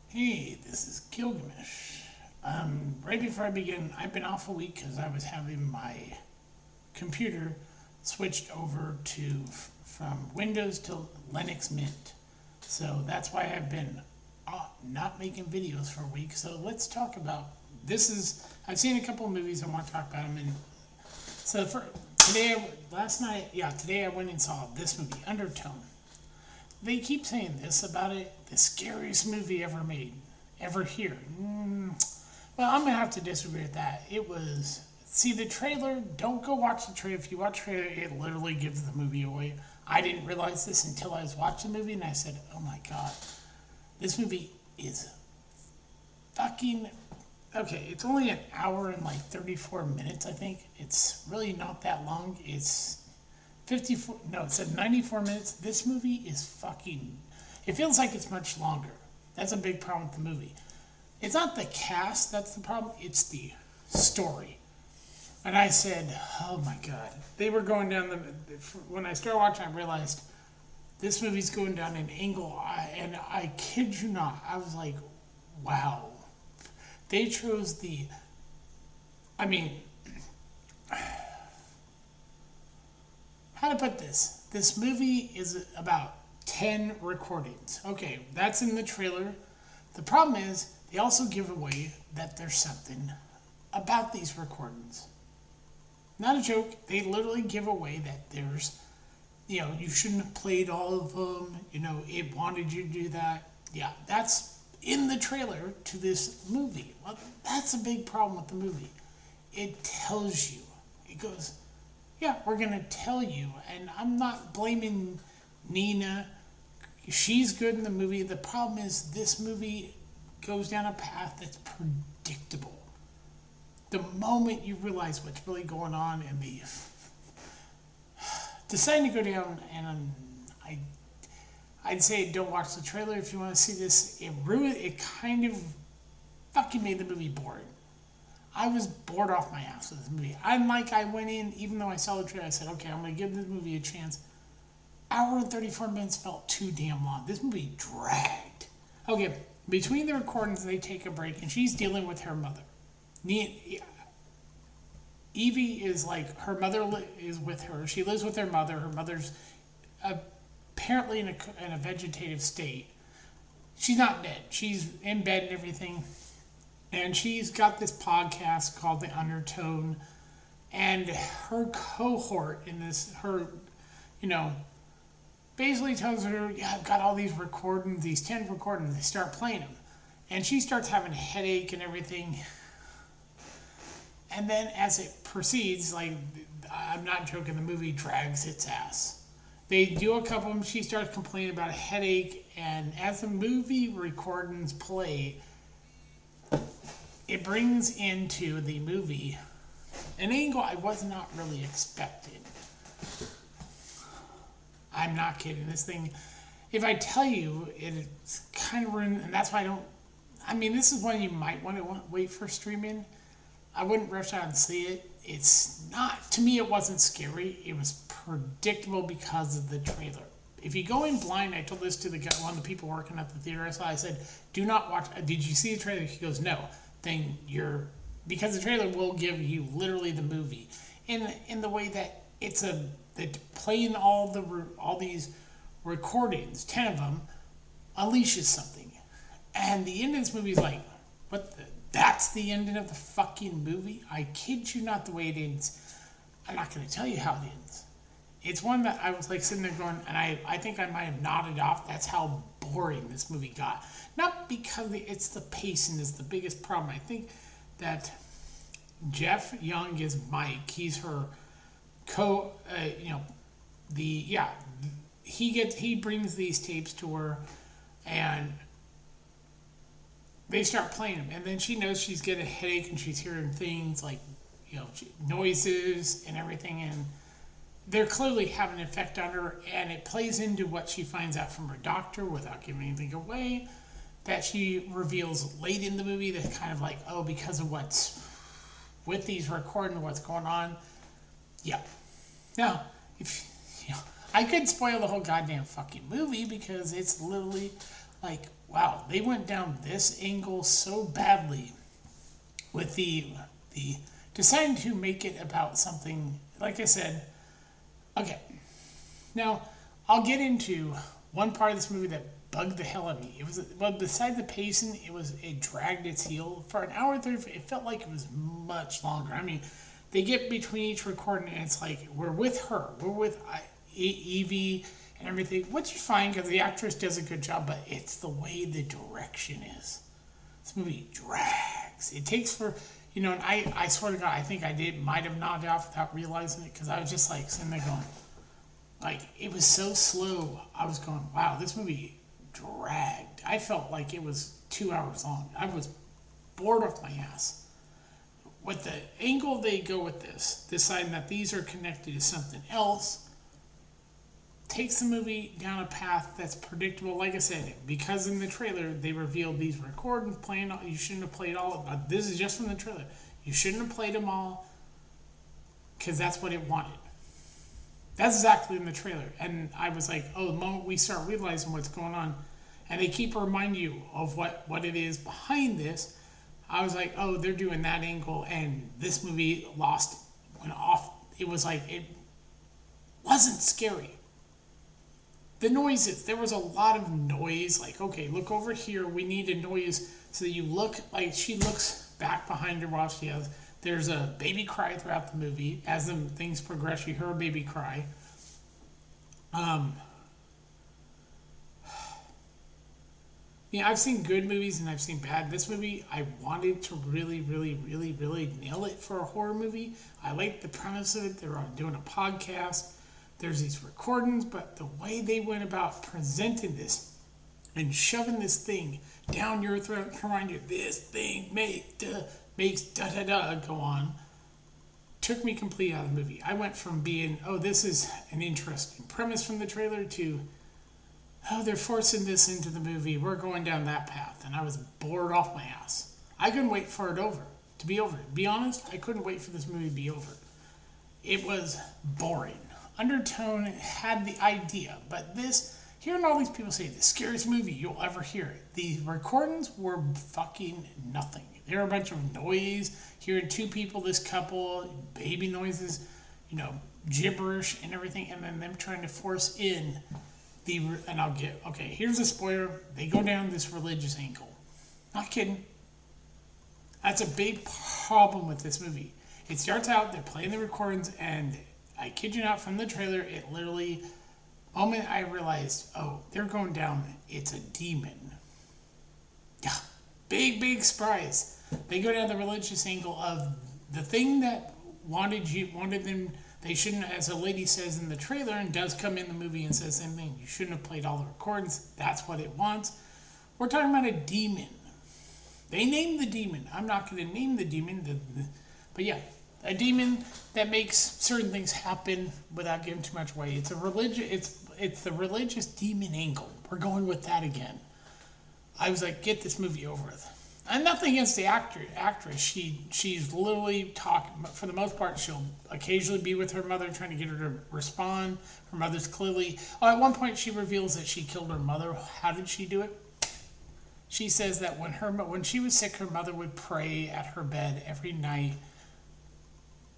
Hey, this is Gilgamesh. Right before I begin, I've been off a week because I was having my computer switched over from Windows to Linux Mint. So that's why I've been not making videos for a week. So let's talk about I've seen a couple of movies. I want to talk about them. And so for today I went and saw this movie, Undertone. They keep saying this about it, the scariest movie ever made, ever here. Well, I'm gonna have to disagree with that. It was. See the trailer. Don't go watch the trailer. If you watch the trailer, it literally gives the movie away. I didn't realize this until I was watching the movie, and I said, "Oh my god, this movie is fucking." Okay, it's only an hour and like 34 minutes. I think it's really not that long. It's 54. No, it said 94 minutes. This movie is fucking. It feels like it's much longer. That's a big problem with the movie. It's not the cast that's the problem. It's the story. And I said, oh my god. They were going down when I started watching, I realized this movie's going down an angle. And I kid you not, I was like, wow. They chose I mean, how to put this? This movie is about 10 recordings. Okay, that's in the trailer. The problem is, they also give away that there's something about these recordings. Not a joke. They literally give away that there's, you shouldn't have played all of them. It wanted you to do that. Yeah, that's in the trailer to this movie. Well, that's a big problem with the movie. It tells you. It goes, yeah, we're going to tell you. And I'm not blaming Nina. She's good in the movie. The problem is this movie goes down a path that's predictable. The moment you realize what's really going on and deciding to go down, and I'd say don't watch the trailer if you want to see this. It kind of fucking made the movie boring. I was bored off my ass with this movie. I went in, even though I saw the trailer, I said, okay, I'm going to give this movie a chance. Hour and 34 minutes felt too damn long. This movie dragged. Okay, between the recordings, they take a break, and she's dealing with her mother. Evie is like, her mother is with her. She lives with her mother. Her mother's apparently in a vegetative state. She's not dead. She's in bed and everything. And she's got this podcast called The Undertone. And her cohort in this, basically tells her, yeah, I've got all these recordings, these 10 recordings. They start playing them. And she starts having a headache and everything. And then as it proceeds, I'm not joking, the movie drags its ass. They do a couple of them. She starts complaining about a headache. And as the movie recordings play, it brings into the movie an angle I was not really expecting. I'm not kidding. This thing, if I tell you, it's kind of ruined, and that's why this is one you might want to wait for streaming. I wouldn't rush out and see it. It's not, to me, it wasn't scary. It was predictable because of the trailer. If you go in blind, I told this to one of the people working at the theater. I said, do not watch. Did you see the trailer? He goes, no. Then because the trailer will give you literally the movie in the way that that playing all these recordings, 10 of them, unleashes something. And the end of this movie is like, that's the ending of the fucking movie? I kid you not the way it ends. I'm not going to tell you how it ends. It's one that I was sitting there going, and I think I might have nodded off. That's how boring this movie got. Not because it's the pacing is the biggest problem. I think that Jeff Young is Mike. He's her he brings these tapes to her, and they start playing them, and then she knows she's getting a headache, and she's hearing things noises and everything, and they're clearly having an effect on her, and it plays into what she finds out from her doctor without giving anything away, that she reveals late in the movie, that kind of because of what's with these recordings, what's going on. Yeah. Now, I could spoil the whole goddamn fucking movie because it's literally wow, they went down this angle so badly with the deciding to make it about something. Like I said, okay. Now I'll get into one part of this movie that bugged the hell out of me. It was, well, besides the pacing, it dragged its heel for an hour and 30. It felt like it was much longer. I mean, they get between each recording, and it's like we're with her, we're with Evie and everything, which is fine because the actress does a good job. But it's the way the direction is. This movie drags. It takes for, and I swear to God, I think might have nodded off without realizing it, because I was just like sitting there going, like, it was so slow. I was going, wow, this movie dragged. I felt like it was 2 hours long. I was bored off my ass. With the angle they go with this, deciding that these are connected to something else, takes the movie down a path that's predictable. Like I said, because in the trailer they revealed these recordings playing. You shouldn't have played all of them. This is just from the trailer. You shouldn't have played them all, because that's what it wanted. That's exactly in the trailer. And I was like, oh, the moment we start realizing what's going on, and they keep reminding you of what it is behind this, I was like, oh, they're doing that angle, and this movie went off. It was like, it wasn't scary. The noises, there was a lot of noise. Like, okay, look over here. We need a noise so that you look, like she looks back behind her while she has. There's a baby cry throughout the movie. As the things progress, you hear a baby cry. I've seen good movies and I've seen bad. This movie, I wanted to really, really, really, really nail it for a horror movie. I liked the premise of it. They were doing a podcast. There's these recordings, but the way they went about presenting this and shoving this thing down your throat to remind you this thing makes da-da-da go on, took me completely out of the movie. I went from being, oh, this is an interesting premise from the trailer, to, oh, they're forcing this into the movie. We're going down that path. And I was bored off my ass. I couldn't wait for it to be over. To be honest, I couldn't wait for this movie to be over. It was boring. Undertone had the idea, but hearing all these people say the scariest movie you'll ever hear, the recordings were fucking nothing. They were a bunch of noise, hearing two people, this couple, baby noises, gibberish and everything, and then them trying to force in here's a spoiler. They go down this religious angle. Not kidding. That's a big problem with this movie. It starts out, they're playing the recordings, and I kid you not, from the trailer, it literally, the moment I realized, oh, they're going down, it's a demon. Yeah, big surprise. They go down the religious angle of the thing that wanted them. They shouldn't, as a lady says in the trailer, and does come in the movie and says the same thing, you shouldn't have played all the recordings. That's what it wants. We're talking about a demon. They named the demon. I'm not going to name the demon, but yeah, a demon that makes certain things happen without giving too much away. It's the religious demon angle. We're going with that again. I was like, get this movie over with. And nothing against the actress. She's literally talking. For the most part, she'll occasionally be with her mother, trying to get her to respond. Her mother's clearly. Oh, at one point, she reveals that she killed her mother. How did she do it? She says that when she was sick, her mother would pray at her bed every night,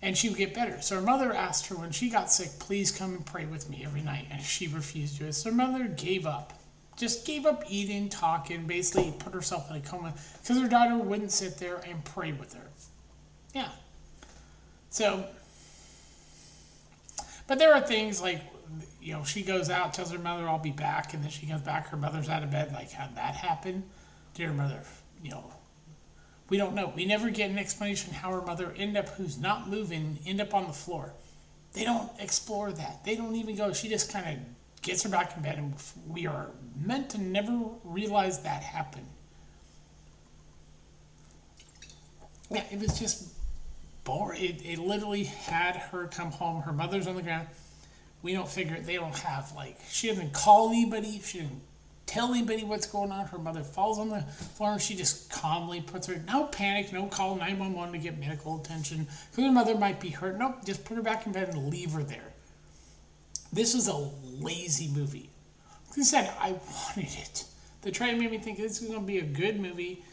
and she would get better. So her mother asked her when she got sick, please come and pray with me every night, and she refused to do it. So her mother gave up. Just gave up eating, talking, basically put herself in a coma because her daughter wouldn't sit there and pray with her. Yeah. So, but there are things like, she goes out, tells her mother, I'll be back, and then she comes back, her mother's out of bed. Like, how'd that happen? Did her mother, we don't know. We never get an explanation how her mother who's not moving, end up on the floor. They don't explore that. They don't even go. She just kind of gets her back in bed, and we are meant to never realize that happened. Yeah, it was just boring. It literally had her come home. Her mother's on the ground. We don't figure it. They don't have, she didn't call anybody. She didn't tell anybody what's going on. Her mother falls on the floor, and she just calmly puts her, no panic, no call 911 to get medical attention, because her mother might be hurt. Nope, just put her back in bed and leave her there. This was a lazy movie. Like I said, I wanted it. The trailer made me think this is going to be a good movie,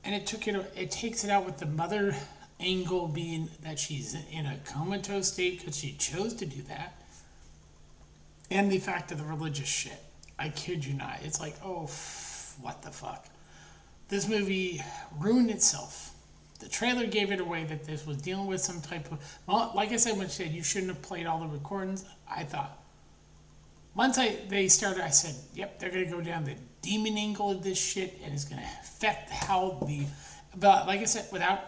and it takes it out with the mother angle being that she's in a comatose state because she chose to do that, and the fact of the religious shit. I kid you not. It's like, oh, what the fuck. This movie ruined itself. The trailer gave it away that this was dealing with some type of... Well, like I said, when she said you shouldn't have played all the recordings, I thought... Once they started, I said, yep, they're going to go down the demon angle of this shit, and it's going to affect how the... But like I said,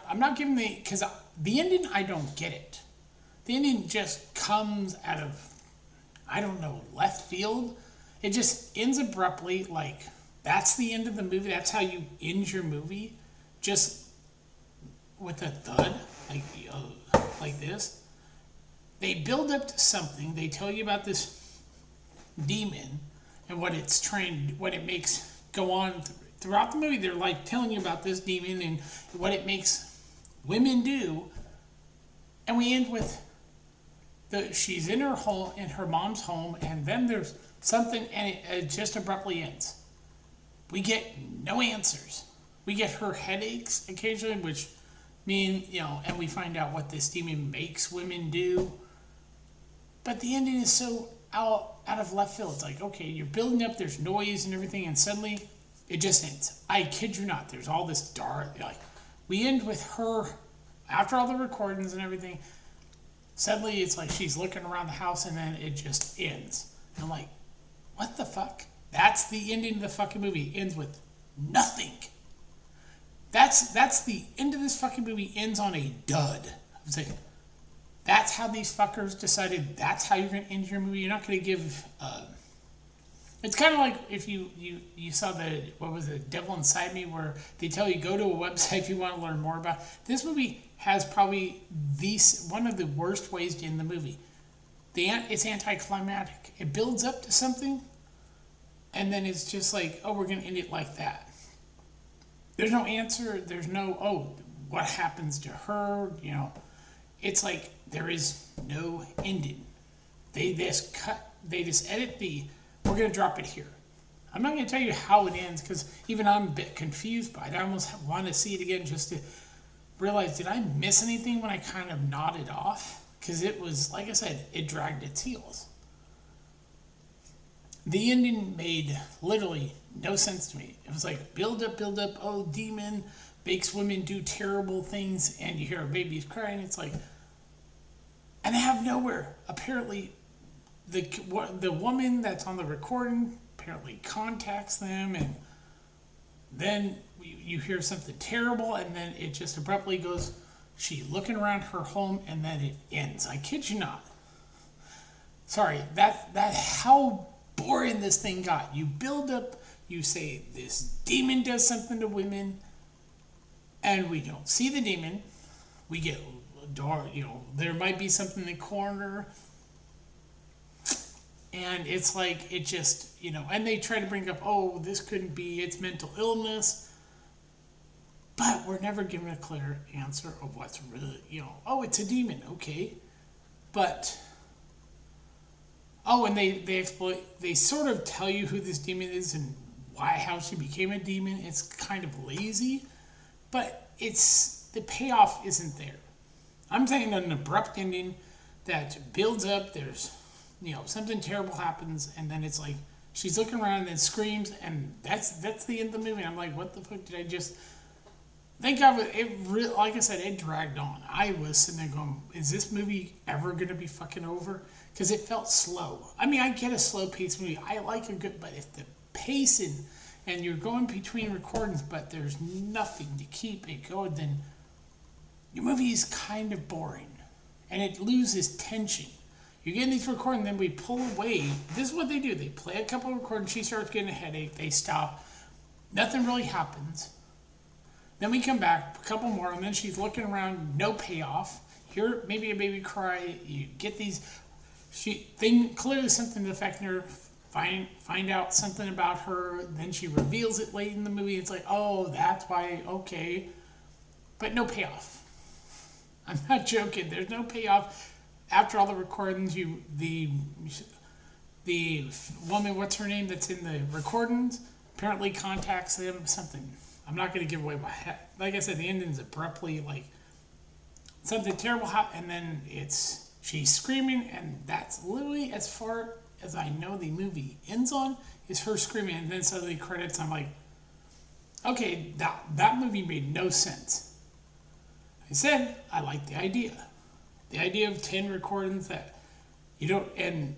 I'm not giving the... Because the ending, I don't get it. The ending just comes out of, I don't know, left field. It just ends abruptly, like, that's the end of the movie. That's how you end your movie. Just with a thud, like this. They build up to something. They tell you about this demon and what it's trying, what it makes go on throughout the movie. They're like telling you about this demon and what it makes women do. And we end with she's in her home, in her mom's home, and then there's something, and it just abruptly ends. We get no answers. We get her headaches occasionally, which mean, and we find out what this demon makes women do. But the ending is so out of left field. It's like, okay, you're building up, there's noise and everything, and suddenly it just ends. I kid you not. There's all this dark, like, we end with her, after all the recordings and everything, suddenly it's like she's looking around the house and then it just ends. And I'm like, what the fuck? That's the ending of the fucking movie. It ends with nothing. That's the end of this fucking movie. Ends on a dud. I was like, that's how these fuckers decided that's how you're going to end your movie. You're not going to give... it's kind of like if you saw what was it, Devil Inside Me, where they tell you go to a website if you want to learn more about. This movie has probably one of the worst ways to end the movie. It's anticlimactic. It builds up to something, and then it's just like, oh, we're going to end it like that. There's no answer. There's no, oh, what happens to her? It's like there is no ending. They just edit we're going to drop it here. I'm not going to tell you how it ends because even I'm a bit confused by it. I almost want to see it again just to realize, did I miss anything when I kind of nodded off? Because it was, like I said, it dragged its heels. The ending made literally no sense to me. It was like build up, oh, demon makes women do terrible things, and you hear a baby's crying. It's like, and out of nowhere, apparently, the woman that's on the recording apparently contacts them, and then you hear something terrible, and then it just abruptly goes, she's looking around her home, and then it ends. I kid you not. Sorry, that how boring this thing got. You build up, you say this demon does something to women, and we don't see the demon. We get a door, there might be something in the corner, and it's like, it just, and they try to bring up, oh, this couldn't be, it's mental illness, but we're never given a clear answer of what's really, oh, it's a demon, okay, but, oh, and they sort of tell you who this demon is and how she became a demon. It's kind of lazy, but the payoff isn't there. I'm saying an abrupt ending that builds up, there's, something terrible happens, and then it's like, she's looking around and then screams, and that's the end of the movie. I'm like, what the fuck did I just... Thank God, like I said, it dragged on. I was sitting there going, is this movie ever going to be fucking over? Because it felt slow. I mean, I get a slow-paced movie. I like a good, but if the pacing, and you're going between recordings, but there's nothing to keep it going, then your movie is kind of boring. And it loses tension. You're getting these recordings, then we pull away. This is what they do. They play a couple of recordings, she starts getting a headache, they stop. Nothing really happens. Then we come back, a couple more, and then she's looking around, no payoff. Hear maybe a baby cry. You get these, clearly something affecting her, find out something about her, then she reveals it late in the movie. It's like, oh, that's why, okay. But no payoff. I'm not joking. There's no payoff. After all the recordings, the woman, what's her name, that's in the recordings, apparently contacts them, something. I'm not going to give away like I said, the ending's abruptly like something terrible and then she's screaming, and that's literally as far as I know the movie ends on, is her screaming, and then suddenly credits. I'm like, okay, that movie made no sense. I said I like the idea of 10 recordings that you don't. And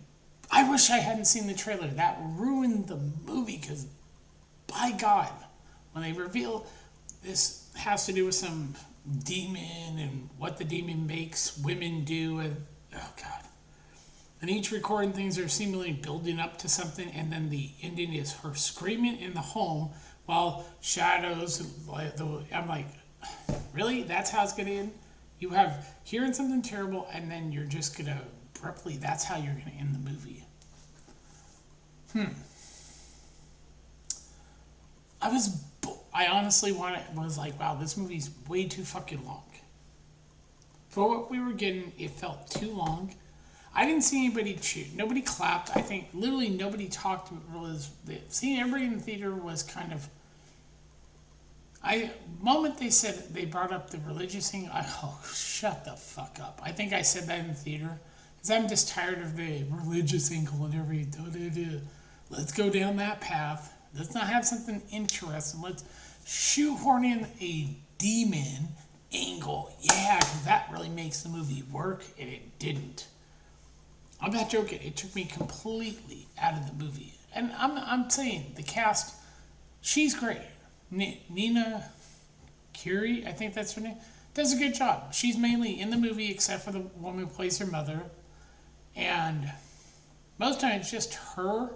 I wish I hadn't seen the trailer. That ruined the movie, because by God, when they reveal this has to do with some demon and what the demon makes women do, and oh God. And each recording things are seemingly building up to something, and then the ending is her screaming in the home while shadows. I'm like, really? That's how it's gonna end? You have hearing something terrible, and then you're just gonna abruptly. That's how you're gonna end the movie. I honestly was like, wow, this movie's way too fucking long. For what we were getting, it felt too long. I didn't see anybody cheer. Nobody clapped. I think literally nobody talked. Seeing everybody in the theater was kind of. Moment they brought up the religious thing, shut the fuck up. I think I said that in the theater, because I'm just tired of the religious angle and everything. Let's go down that path. Let's not have something interesting. Let's shoehorn in a demon angle. Yeah, because that really makes the movie work, and it didn't. I'm not joking. It took me completely out of the movie. And I'm saying, the cast, she's great. Nina Curie, I think that's her name, does a good job. She's mainly in the movie, except for the woman who plays her mother. And most times, just her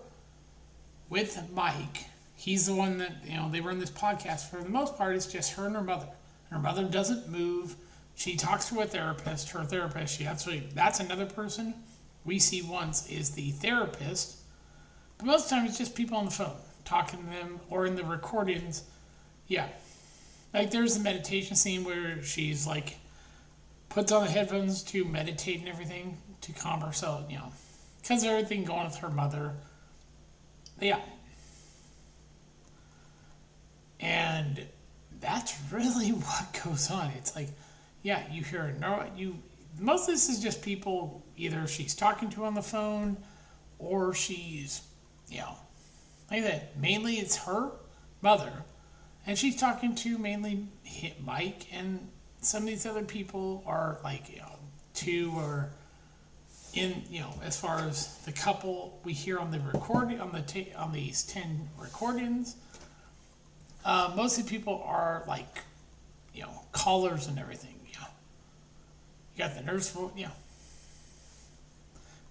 with Mike. He's the one that, they run this podcast. For the most part, it's just her and her mother. Her mother doesn't move. She talks to a therapist. Her therapist, that's another person we see once is the therapist. But most of the time, it's just people on the phone talking to them, or in the recordings. Yeah. Like, there's the meditation scene where she's like, puts on the headphones to meditate and everything to calm herself, because of everything going with her mother. Yeah. And that's really what goes on. It's like, yeah, you hear most of this is just people, either she's talking to on the phone, or she's, like that. Mainly it's her mother, and she's talking to mainly Mike, and some of these other people are like, two or in, as far as the couple we hear on the recording, on these 10 recordings. Mostly people are like, callers and everything. You got the nurse,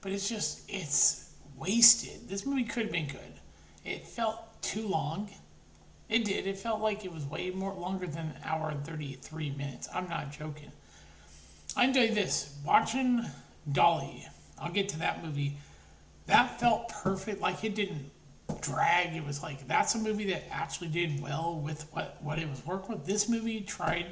but it's wasted. This movie could have been good. It felt too long. It did. It felt like it was way longer than an hour and 33 minutes. I'm not joking. I can tell you this, watching Dolly, I'll get to that movie, that felt perfect. Like, it didn't drag. It was like, that's a movie that actually did well with what it was working with. This movie tried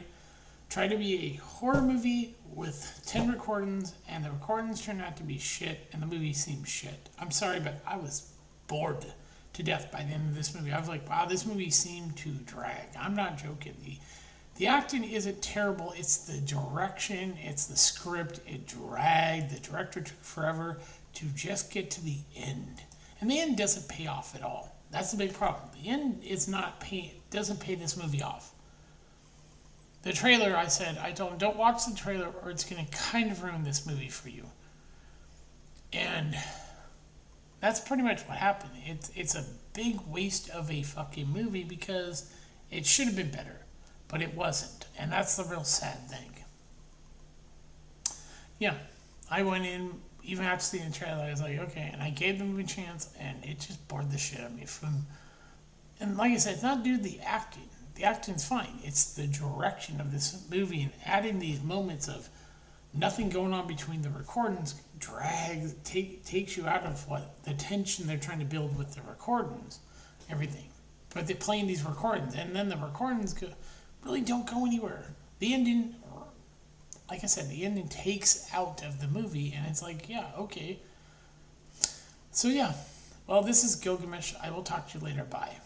to be a horror movie with 10 recordings, and the recordings turned out to be shit, and the movie seemed shit. I'm sorry, but I was bored to death by the end of this movie. I was like, wow, this movie seemed to drag. I'm not joking. The acting isn't terrible. It's the direction. It's the script. It dragged. The director took forever to just get to the end. And the end doesn't pay off at all. That's the big problem. The end doesn't pay this movie off. The trailer, I told him, don't watch the trailer or it's going to kind of ruin this movie for you. And that's pretty much what happened. It's a big waste of a fucking movie, because it should have been better, but it wasn't. And that's the real sad thing. Yeah, I went in, even after seeing the trailer, I was like, okay, and I gave the movie a chance, and it just bored the shit out of me. And like I said, it's not due to the acting. The acting's fine. It's the direction of this movie, and adding these moments of nothing going on between the recordings takes you out of what the tension they're trying to build with the recordings, everything. But they're playing these recordings, and then the recordings really don't go anywhere. The ending, like I said, the ending takes out of the movie, and it's like, yeah, okay. So yeah, well, this is Gilgamesh. I will talk to you later. Bye.